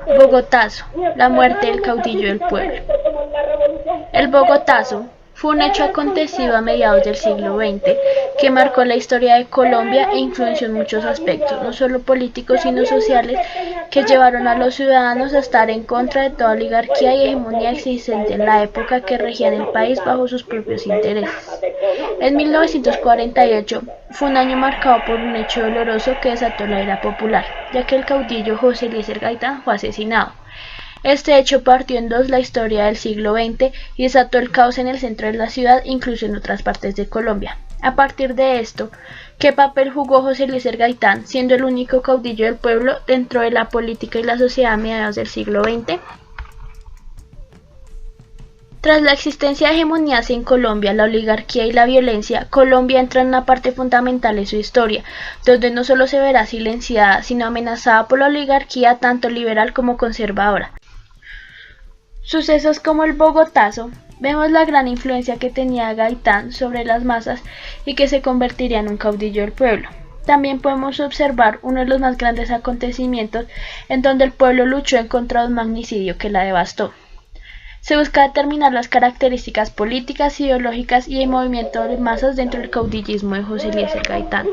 Bogotazo, la muerte del caudillo del pueblo. El Bogotazo fue un hecho acontecido a mediados del siglo XX que marcó la historia de Colombia e influenció en muchos aspectos, no solo políticos sino sociales, que llevaron a los ciudadanos a estar en contra de toda oligarquía y hegemonía existente en la época, que regían el país bajo sus propios intereses. En 1948 fue un año marcado por un hecho doloroso que desató la ira popular, ya que el caudillo José Eliezer Gaitán fue asesinado. Este hecho partió en dos la historia del siglo XX y desató el caos en el centro de la ciudad, incluso en otras partes de Colombia. A partir de esto, ¿qué papel jugó José Eliezer Gaitán, siendo el único caudillo del pueblo dentro de la política y la sociedad a mediados del siglo XX? Tras la existencia de hegemonías en Colombia, la oligarquía y la violencia, Colombia entra en una parte fundamental de su historia, donde no solo se verá silenciada, sino amenazada por la oligarquía tanto liberal como conservadora. Sucesos como el Bogotazo, vemos la gran influencia que tenía Gaitán sobre las masas y que se convertiría en un caudillo del pueblo. También podemos observar uno de los más grandes acontecimientos en donde el pueblo luchó en contra de un magnicidio que la devastó. Se busca determinar las características políticas, ideológicas y el movimiento de masas dentro del caudillismo de José Eliezer Gaitán.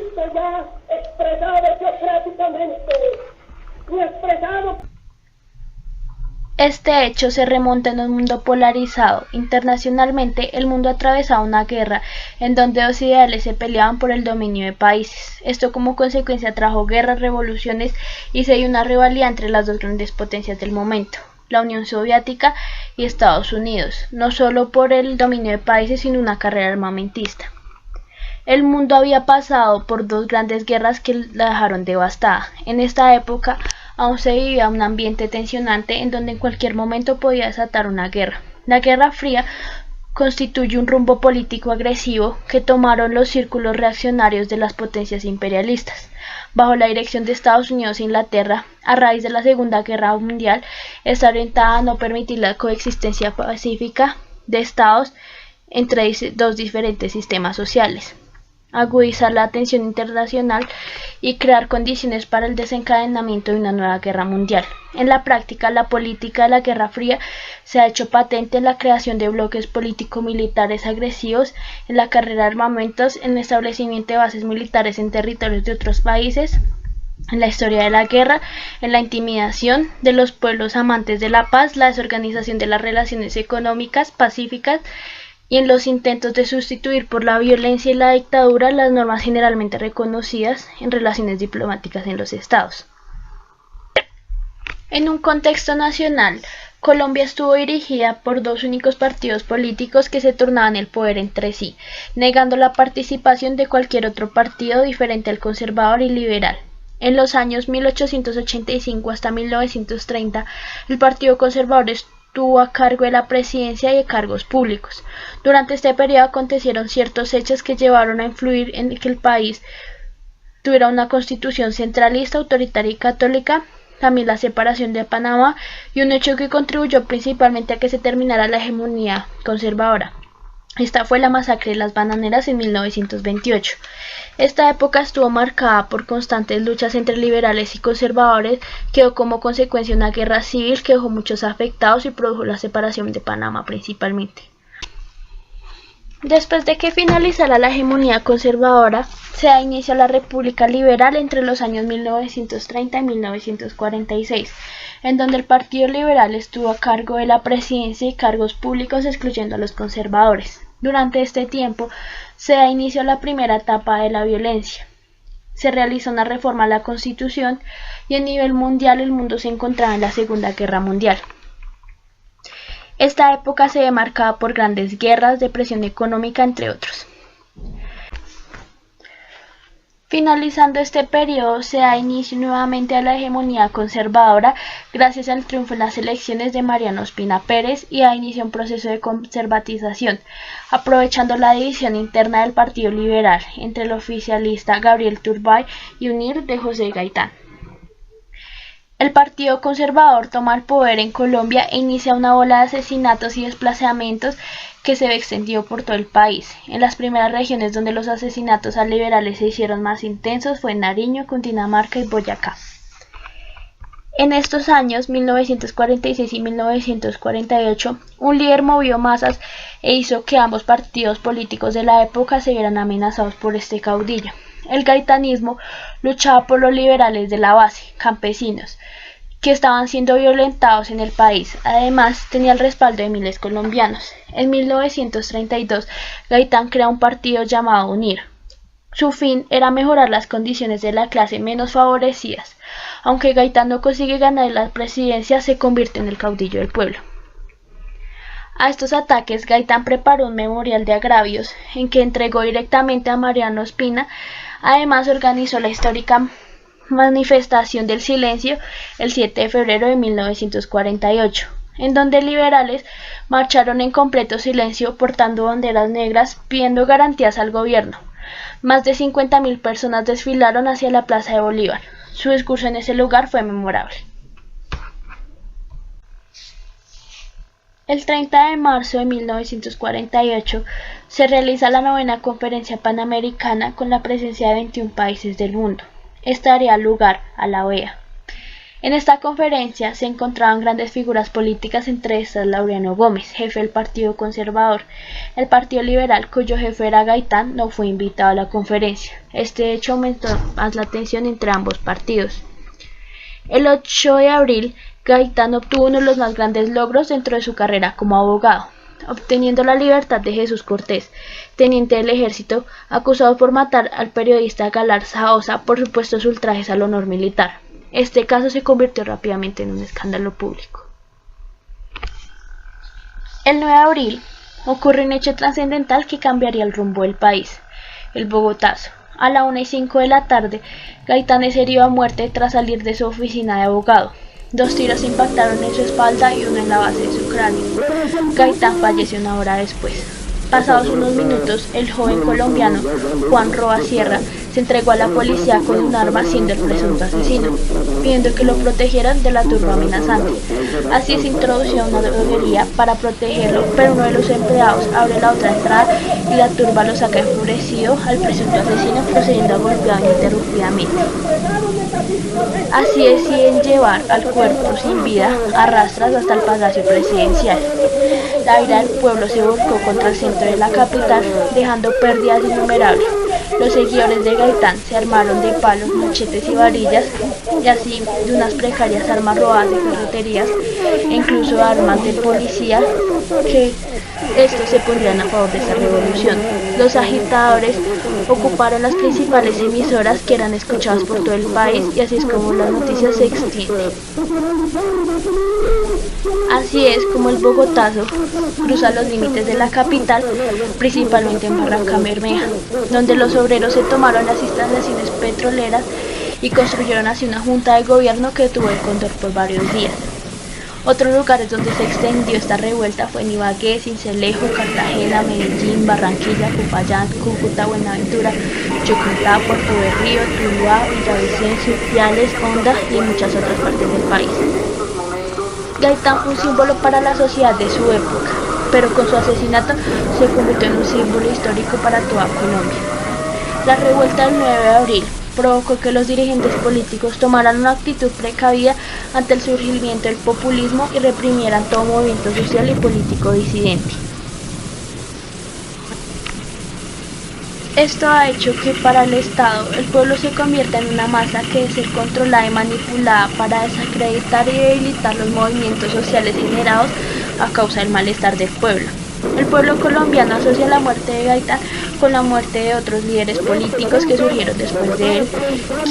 Este hecho se remonta en un mundo polarizado. Internacionalmente, el mundo atravesaba una guerra en donde dos ideales se peleaban por el dominio de países. Esto como consecuencia trajo guerras, revoluciones y se dio una rivalidad entre las dos grandes potencias del momento, la Unión Soviética y Estados Unidos, no solo por el dominio de países, sino una carrera armamentista. El mundo había pasado por dos grandes guerras que la dejaron devastada. En esta época aún se vivía un ambiente tensionante en donde en cualquier momento podía desatar una guerra. La Guerra Fría constituye un rumbo político agresivo que tomaron los círculos reaccionarios de las potencias imperialistas. Bajo la dirección de Estados Unidos e Inglaterra, a raíz de la Segunda Guerra Mundial, está orientada a no permitir la coexistencia pacífica de estados entre dos diferentes sistemas sociales, agudizar la tensión internacional y crear condiciones para el desencadenamiento de una nueva guerra mundial. En la práctica, la política de la Guerra Fría se ha hecho patente en la creación de bloques político-militares agresivos, en la carrera de armamentos, en el establecimiento de bases militares en territorios de otros países, en la historia de la guerra, en la intimidación de los pueblos amantes de la paz, la desorganización de las relaciones económicas pacíficas y en los intentos de sustituir por la violencia y la dictadura las normas generalmente reconocidas en relaciones diplomáticas en los estados. En un contexto nacional, Colombia estuvo dirigida por dos únicos partidos políticos que se turnaban el poder entre sí, negando la participación de cualquier otro partido diferente al conservador y liberal. En los años 1885 hasta 1930, el Partido Conservador estuvo a cargo de la presidencia y de cargos públicos. Durante este periodo acontecieron ciertos hechos que llevaron a influir en que el país tuviera una constitución centralista, autoritaria y católica, también la separación de Panamá, y un hecho que contribuyó principalmente a que se terminara la hegemonía conservadora. Esta fue la masacre de las Bananeras en 1928. Esta época estuvo marcada por constantes luchas entre liberales y conservadores, que dio como consecuencia una guerra civil que dejó muchos afectados y produjo la separación de Panamá principalmente. Después de que finalizara la hegemonía conservadora, se da inicio a la República Liberal entre los años 1930 y 1946, en donde el Partido Liberal estuvo a cargo de la presidencia y cargos públicos, excluyendo a los conservadores. Durante este tiempo se da inicio a la primera etapa de la violencia. Se realizó una reforma a la Constitución y a nivel mundial el mundo se encontraba en la Segunda Guerra Mundial. Esta época se ve marcada por grandes guerras, depresión económica, entre otros. Finalizando este periodo, se da inicio nuevamente a la hegemonía conservadora gracias al triunfo en las elecciones de Mariano Ospina Pérez y da inicio a un proceso de conservatización, aprovechando la división interna del Partido Liberal entre el oficialista Gabriel Turbay y UNIR de José Gaitán. El Partido Conservador toma el poder en Colombia e inicia una ola de asesinatos y desplazamientos que se ve extendido por todo el país. En las primeras regiones donde los asesinatos a liberales se hicieron más intensos fue en Nariño, Cundinamarca y Boyacá. En estos años, 1946 y 1948, un líder movió masas e hizo que ambos partidos políticos de la época se vieran amenazados por este caudillo. El gaitanismo luchaba por los liberales de la base, campesinos, que estaban siendo violentados en el país. Además, tenía el respaldo de miles colombianos. En 1932, Gaitán crea un partido llamado UNIR. Su fin era mejorar las condiciones de la clase menos favorecidas. Aunque Gaitán no consigue ganar la presidencia, se convierte en el caudillo del pueblo. A estos ataques, Gaitán preparó un memorial de agravios en que entregó directamente a Mariano Ospina. Además, organizó la histórica manifestación del silencio el 7 de febrero de 1948, en donde liberales marcharon en completo silencio portando banderas negras pidiendo garantías al gobierno. Más de 50.000 personas desfilaron hacia la Plaza de Bolívar. Su discurso en ese lugar fue memorable. El 30 de marzo de 1948 se realiza la 9ª Conferencia Panamericana con la presencia de 21 países del mundo. Esta daría lugar a la OEA. En esta conferencia se encontraban grandes figuras políticas, entre estas Laureano Gómez, jefe del Partido Conservador. El Partido Liberal, cuyo jefe era Gaitán, no fue invitado a la conferencia. Este hecho aumentó más la tensión entre ambos partidos. El 8 de abril, Gaitán obtuvo uno de los más grandes logros dentro de su carrera como abogado, obteniendo la libertad de Jesús Cortés, teniente del ejército, acusado por matar al periodista Galarza Osa por supuestos ultrajes al honor militar. Este caso se convirtió rápidamente en un escándalo público. El 9 de abril ocurre un hecho trascendental que cambiaría el rumbo del país: el Bogotazo. A la 1:05 de la tarde, Gaitán es herido a muerte tras salir de su oficina de abogado. 2 tiros impactaron en su espalda y uno en la base de su cráneo. Gaitán falleció una hora después. Pasados unos minutos, el joven colombiano Juan Roa Sierra se entregó a la policía con un arma, siendo el presunto asesino, pidiendo que lo protegieran de la turba amenazante. Así es introducido a una droguería para protegerlo, pero uno de los empleados abre la otra entrada y la turba lo saca enfurecido al presunto asesino, procediendo a golpearlo ininterrumpidamente. Así deciden llevar al cuerpo sin vida a rastras hasta el Palacio Presidencial. La ira del pueblo se volcó contra el centro de la capital, dejando pérdidas innumerables. Los seguidores de Gaitán se armaron de palos, machetes y varillas, y así de unas precarias armas robadas de ferreterías e incluso armas de policía, que estos se pondrían a favor de esta revolución. Los agitadores ocuparon las principales emisoras, que eran escuchadas por todo el país, y así es como las noticias se extienden. Así es como el Bogotazo cruza los límites de la capital, principalmente en Barrancabermeja, donde los obreros se tomaron las instalaciones petroleras y construyeron así una junta de gobierno que tuvo el control por varios días. Otros lugares donde se extendió esta revuelta fue en Ibagué, Sincelejo, Cartagena, Medellín, Barranquilla, Popayán, Cúcuta, Buenaventura, Chocotá, Puerto Berrío, Tuluá, Villavicencio, Piales, Honda y en muchas otras partes del país. Gaitán fue un símbolo para la sociedad de su época, pero con su asesinato se convirtió en un símbolo histórico para toda Colombia. La revuelta del 9 de abril provocó que los dirigentes políticos tomaran una actitud precavida ante el surgimiento del populismo y reprimieran todo movimiento social y político disidente. Esto ha hecho que para el Estado el pueblo se convierta en una masa que debe ser controlada y manipulada para desacreditar y debilitar los movimientos sociales generados a causa del malestar del pueblo. El pueblo colombiano asocia la muerte de Gaitán con la muerte de otros líderes políticos que surgieron después de él,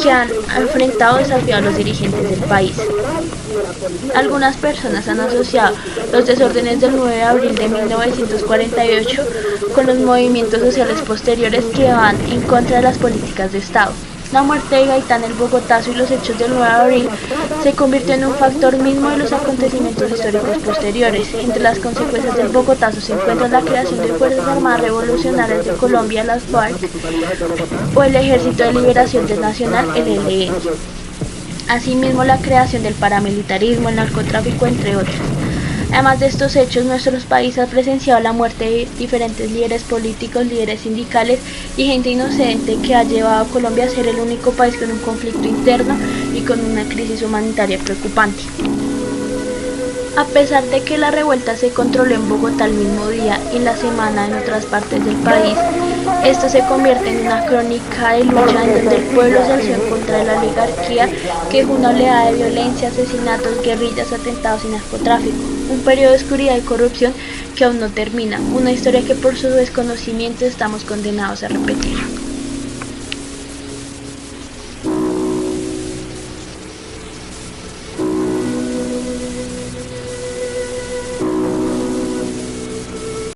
que han enfrentado y desafiado a los dirigentes del país. Algunas personas han asociado los desórdenes del 9 de abril de 1948 con los movimientos sociales posteriores que van en contra de las políticas de Estado. La muerte de Gaitán, el Bogotazo y los hechos del 9 de abril se convirtió en un factor mismo de los acontecimientos históricos posteriores. Entre las consecuencias del Bogotazo se encuentran la creación de Fuerzas Armadas Revolucionarias de Colombia, las FARC, o el Ejército de Liberación Nacional, el ELN. Asimismo, la creación del paramilitarismo, el narcotráfico, entre otras. Además de estos hechos, nuestro país ha presenciado la muerte de diferentes líderes políticos, líderes sindicales y gente inocente que ha llevado a Colombia a ser el único país con un conflicto interno y con una crisis humanitaria preocupante. A pesar de que la revuelta se controló en Bogotá el mismo día y la semana en otras partes del país, esto se convierte en una crónica de lucha en donde el pueblo se alzó en contra de la oligarquía, que es una oleada de violencia, asesinatos, guerrillas, atentados y narcotráfico. Un periodo de oscuridad y corrupción que aún no termina, una historia que por su desconocimiento estamos condenados a repetir.